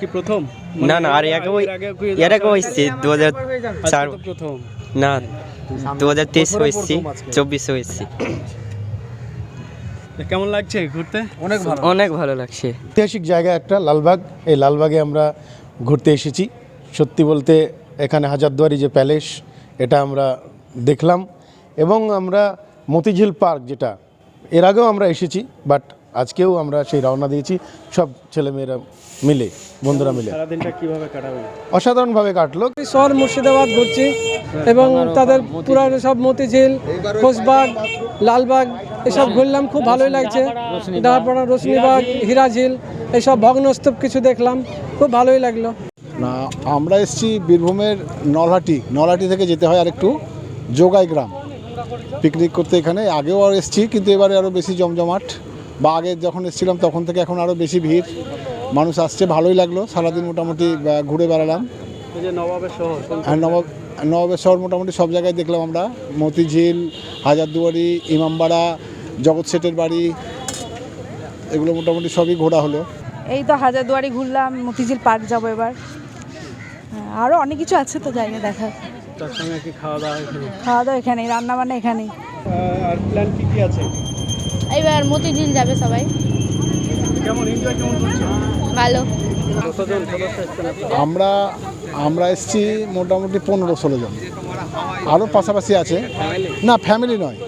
কি প্রথম? না না, আর এর আগে হয়েছে 2004 প্রথম না 2023 হয়েছে, 24 হয়েছে। কেমন লাগছে ঘুরতে? অনেক ভালো লাগছে। ঐতিহাসিক জায়গা একটা লালবাগ, এই লালবাগে আমরা ঘুরতে এসেছি। সত্যি বলতে এখানে হাজারদুয়ারি যে প্যালেস, এটা আমরা দেখলাম, এবং আমরা মতিঝিল পার্ক, যেটা এর আগেও আমরা এসেছি, বাট আজকেও আমরা সেই রওনা দিয়েছি সব ছেলেমেয়েরা মিলে, বন্ধুরা মিলে। সারাদিনটা কিভাবে কাটাবেন? অসাধারণভাবে কাটলো। শহর মুর্শিদাবাদ ঘুরছি এবং তাদের পুরানো সব মতিঝিল, খোশবাগ, লালবাগ এসব ঘুরলাম, খুব ভালোই লাগছে। তারপর রোশনীবাগ, হিরাঝিল এসব ভগ্নস্তূপ কিছু দেখলাম, খুব ভালোই লাগলো। না, আমরা এসেছি বীরভূমের নলহাটি থেকে যেতে হয় আরেকটু যোগাই গ্রাম পিকনিক করতে। এখানে আগেও আর এসেছি, কিন্তু এবারে আরও বেশি জমজমাট, বা আগে যখন এসেছিলাম তখন থেকে এখন আরও বেশি ভিড়, মানুষ আসছে, ভালোই লাগলো। সারাদিন মোটামুটি ঘুরে বেড়ালাম। এই যে নবাবের শহর, হ্যাঁ, নবাবের শহর মোটামুটি সব জায়গায় দেখলাম আমরা। মতিঝিল, হাজারদুয়ারি, ইমামবাড়া, জগৎ শেঠের বাড়ি, এগুলো মোটামুটি সবই ঘোরা হলো। এই তো হাজারদুয়ারি ঘুরলাম, মতিঝিল পার্ক যাবো এবার, আরও অনেক কিছু আছে তো জায়গা দেখার। তার সঙ্গে কি খাওয়া দাওয়া এখানে? খাওয়া দাওয়া এখানেই, রান্না বান্না এখানেই। আর প্ল্যান কি আছে? এবার মতিঝিল যাবে সবাই। কেমন এনজয় কেমন করছো? ভালো। কতজন সদস্য এসেছেন? আমরা এসেছি মোটামুটি 15-16 জন, আরও পাশাপাশি আছে। না, ফ্যামিলি নয়,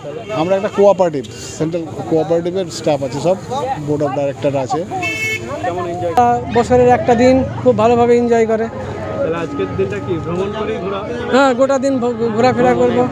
আমরা একটা কোঅপারেটিভ, সেন্ট্রাল কোঅপারেটিভের স্টাফ আছে, সব বোর্ড অফ ডাইরেক্টর আছে। কেমন এনজয়? বছরের একটা দিন খুব ভালোভাবে এনজয় করে। তাহলে আজকের দিনটা কি ভ্রমণ করেই ঘোরা? হ্যাঁ, গোটা দিন ঘোরাফেরা করবো।